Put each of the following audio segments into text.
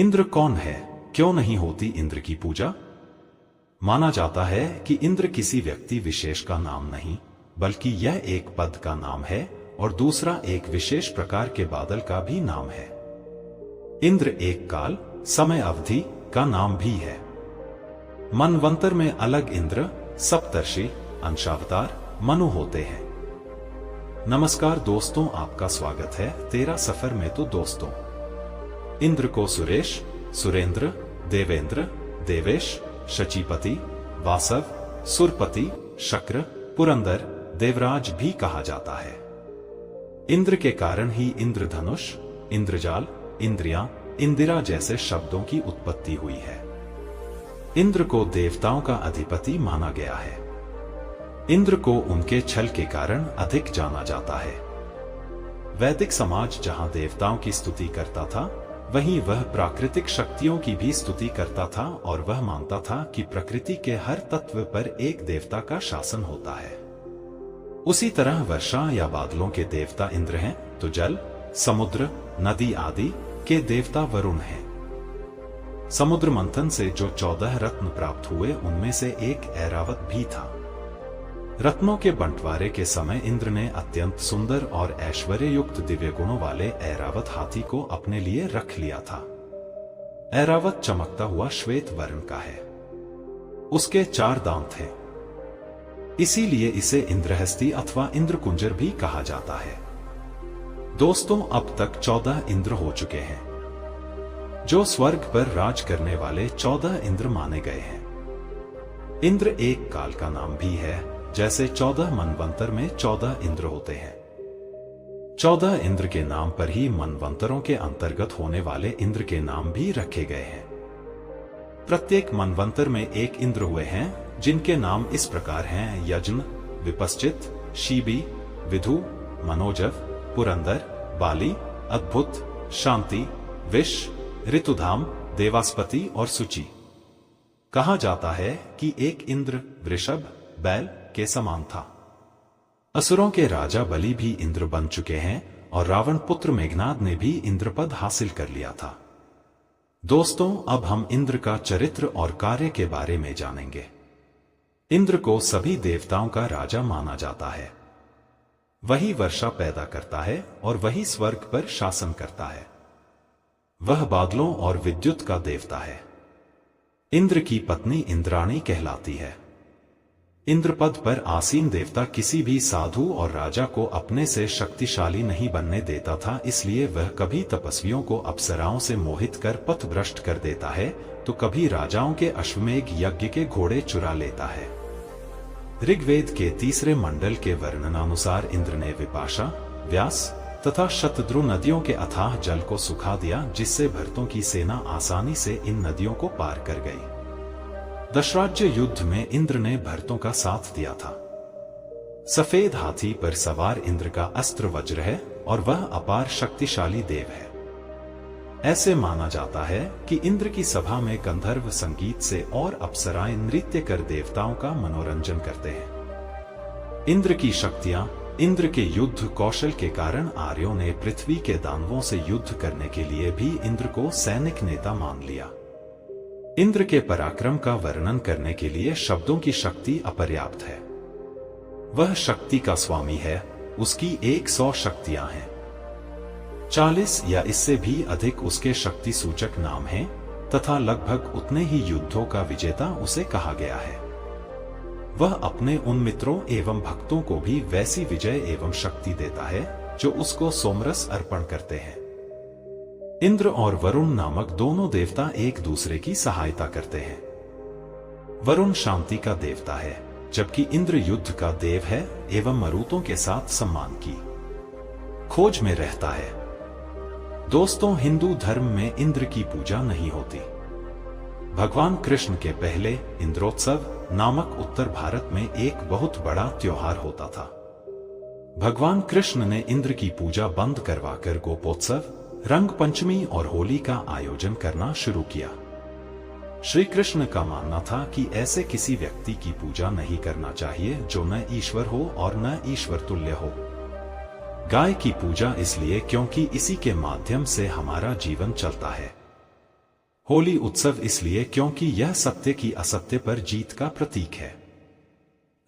इंद्र कौन है? क्यों नहीं होती इंद्र की पूजा? माना जाता है कि इंद्र किसी व्यक्ति विशेष का नाम नहीं, बल्कि यह एक पद का नाम है और दूसरा एक विशेष प्रकार के बादल का भी नाम है। इंद्र एक काल, समय अवधि का नाम भी है। मनवंतर में अलग इंद्र, सप्तर्षि, अंशावतार, मनु होते हैं। नमस्कार दोस्तों, आपका स्वागत है तेरा सफर में। तो दोस्तों, इंद्र को सुरेश, सुरेंद्र, देवेंद्र, देवेश, शचीपति, वासव, सुरपति, शक्र, पुरंदर, देवराज भी कहा जाता है। इंद्र के कारण ही इंद्रधनुष, इंद्रजाल, इंद्रियां, इंदिरा जैसे शब्दों की उत्पत्ति हुई है। इंद्र को देवताओं का अधिपति माना गया है। इंद्र को उनके छल के कारण अधिक जाना जाता है। वैदिक समाज जहां देवताओं की स्तुति करता था, वहीं वह प्राकृतिक शक्तियों की भी स्तुति करता था और वह मानता था कि प्रकृति के हर तत्व पर एक देवता का शासन होता है। उसी तरह वर्षा या बादलों के देवता इंद्र हैं, तो जल, समुद्र, नदी आदि के देवता वरुण हैं। समुद्र मंथन से जो 14 रत्न प्राप्त हुए, उनमें से एक ऐरावत भी था। रत्नों के बंटवारे के समय इंद्र ने अत्यंत सुंदर और ऐश्वर्य युक्त दिव्य गुणों वाले ऐरावत हाथी को अपने लिए रख लिया था। ऐरावत चमकता हुआ श्वेत वर्ण का है। उसके 4 दांत थे, इसीलिए इसे इंद्रहस्ती अथवा इंद्रकुंजर भी कहा जाता है। दोस्तों, अब तक 14 इंद्र हो चुके हैं, जो स्वर्ग पर राज करने वाले 14 इंद्र माने गए हैं। इंद्र एक काल का नाम भी है, जैसे 14 मनवंतर में 14 इंद्र होते हैं। 14 इंद्र के नाम पर ही मनवंतरों के अंतर्गत होने वाले इंद्र के नाम भी रखे गए हैं। प्रत्येक मनवंतर में एक इंद्र हुए हैं, जिनके नाम इस प्रकार हैं: यज्ञ, विपश्चित, शीबी, विधु, मनोजव, पुरंदर, बाली, अद्भुत, शांति, विश, ऋतुधाम, देवास्पति और सुचि। कहा जाता है कि एक इंद्र वृषभ, बैल के समान था। असुरों के राजा बलि भी इंद्र बन चुके हैं और रावण पुत्र मेघनाद ने भी इंद्रपद हासिल कर लिया था। दोस्तों, अब हम इंद्र का चरित्र और कार्य के बारे में जानेंगे। इंद्र को सभी देवताओं का राजा माना जाता है। वही वर्षा पैदा करता है और वही स्वर्ग पर शासन करता है। वह बादलों और विद्युत का देवता है। इंद्र की पत्नी इंद्राणी कहलाती है। इंद्रपद पर आसीन देवता किसी भी साधु और राजा को अपने से शक्तिशाली नहीं बनने देता था, इसलिए वह कभी तपस्वियों को अप्सराओं से मोहित कर पथभ्रष्ट कर देता है, तो कभी राजाओं के अश्वमेघ यज्ञ के घोड़े चुरा लेता है। ऋग्वेद के 3 मंडल के वर्णनानुसार इंद्र ने विपाशा, व्यास तथा शतद्रु नदियों के अथाह जल को सुखा दिया, जिससे भरतों की सेना आसानी से इन नदियों को पार कर गई। दशराज्य युद्ध में इंद्र ने भरतों का साथ दिया था। सफेद हाथी पर सवार इंद्र का अस्त्र वज्र है और वह अपार शक्तिशाली देव है। ऐसे माना जाता है कि इंद्र की सभा में गंधर्व संगीत से और अप्सराएं नृत्य कर देवताओं का मनोरंजन करते हैं। इंद्र की शक्तियां, इंद्र के युद्ध कौशल के कारण आर्यों ने पृथ्वी के दानवों से युद्ध करने के लिए भी इंद्र को सैनिक नेता मान लिया। इंद्र के पराक्रम का वर्णन करने के लिए शब्दों की शक्ति अपर्याप्त है। वह शक्ति का स्वामी है, उसकी 100 शक्तियां हैं। 40 या इससे भी अधिक उसके शक्ति सूचक नाम हैं तथा लगभग उतने ही युद्धों का विजेता उसे कहा गया है। वह अपने उन मित्रों एवं भक्तों को भी वैसी विजय एवं शक्ति देता है जो उसको सोमरस अर्पण करते हैं। इंद्र और वरुण नामक दोनों देवता एक दूसरे की सहायता करते हैं। वरुण शांति का देवता है, जबकि इंद्र युद्ध का देव है एवं मरुतों के साथ सम्मान की खोज में रहता है। दोस्तों, हिंदू धर्म में इंद्र की पूजा नहीं होती। भगवान कृष्ण के पहले इंद्रोत्सव नामक उत्तर भारत में एक बहुत बड़ा त्योहार होता था। भगवान कृष्ण ने इंद्र की पूजा बंद करवाकर गोपोत्सव, रंग पंचमी और होली का आयोजन करना शुरू किया। श्री कृष्ण का मानना था कि ऐसे किसी व्यक्ति की पूजा नहीं करना चाहिए जो न ईश्वर हो और न ईश्वर तुल्य हो। गाय की पूजा इसलिए क्योंकि इसी के माध्यम से हमारा जीवन चलता है। होली उत्सव इसलिए क्योंकि यह सत्य की असत्य पर जीत का प्रतीक है।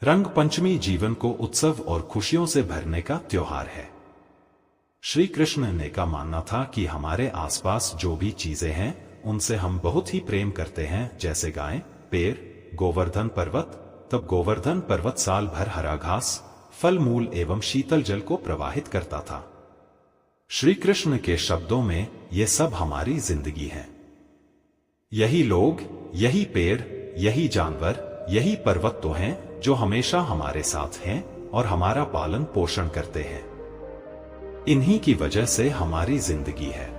रंग पंचमी जीवन को उत्सव और खुशियों से भरने का त्योहार है। श्री कृष्ण ने का मानना था कि हमारे आसपास जो भी चीजें हैं उनसे हम बहुत ही प्रेम करते हैं, जैसे गाय, पेड़, गोवर्धन पर्वत। तब गोवर्धन पर्वत साल भर हरा घास, फल मूल एवं शीतल जल को प्रवाहित करता था। श्री कृष्ण के शब्दों में ये सब हमारी जिंदगी है। यही लोग, यही पेड़, यही जानवर, यही पर्वत तो हैं जो हमेशा हमारे साथ हैं और हमारा पालन पोषण करते हैं। इन्हीं की वजह से हमारी जिंदगी है।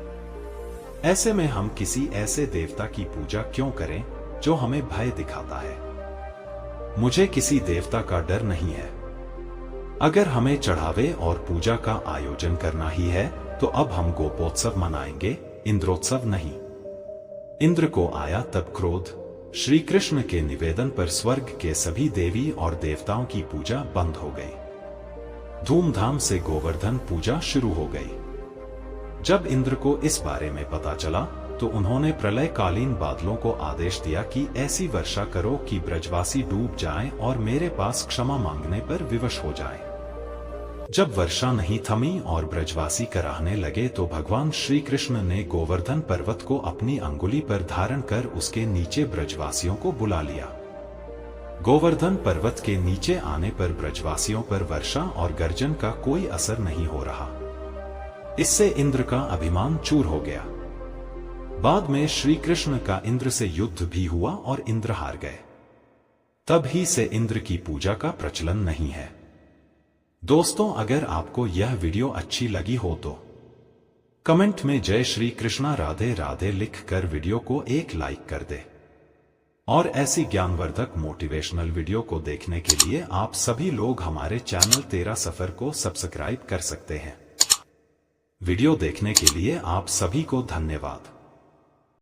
ऐसे में हम किसी ऐसे देवता की पूजा क्यों करें जो हमें भय दिखाता है? मुझे किसी देवता का डर नहीं है। अगर हमें चढ़ावे और पूजा का आयोजन करना ही है तो अब हम गोपोत्सव मनाएंगे, इंद्रोत्सव नहीं। इंद्र को आया तब क्रोध। श्री कृष्ण के निवेदन पर स्वर्ग के सभी देवी और देवताओं की पूजा बंद हो गई। धूमधाम से गोवर्धन पूजा शुरू हो गई। जब इंद्र को इस बारे में पता चला तो उन्होंने प्रलयकालीन बादलों को आदेश दिया कि ऐसी वर्षा करो कि ब्रजवासी डूब जाएं और मेरे पास क्षमा मांगने पर विवश हो जाएं। जब वर्षा नहीं थमी और ब्रजवासी कराहने लगे तो भगवान श्री कृष्ण ने गोवर्धन पर्वत को अपनी अंगुली पर धारण कर उसके नीचे ब्रजवासियों को बुला लिया। गोवर्धन पर्वत के नीचे आने पर ब्रजवासियों पर वर्षा और गर्जन का कोई असर नहीं हो रहा। इससे इंद्र का अभिमान चूर हो गया। बाद में श्री कृष्ण का इंद्र से युद्ध भी हुआ और इंद्र हार गए। तब ही से इंद्र की पूजा का प्रचलन नहीं है। दोस्तों, अगर आपको यह वीडियो अच्छी लगी हो तो कमेंट में जय श्री कृष्णा राधे राधे लिखकर वीडियो को एक लाइक कर दे। और ऐसी ज्ञानवर्धक मोटिवेशनल वीडियो को देखने के लिए आप सभी लोग हमारे चैनल तेरा सफर को सब्सक्राइब कर सकते हैं। वीडियो देखने के लिए आप सभी को धन्यवाद।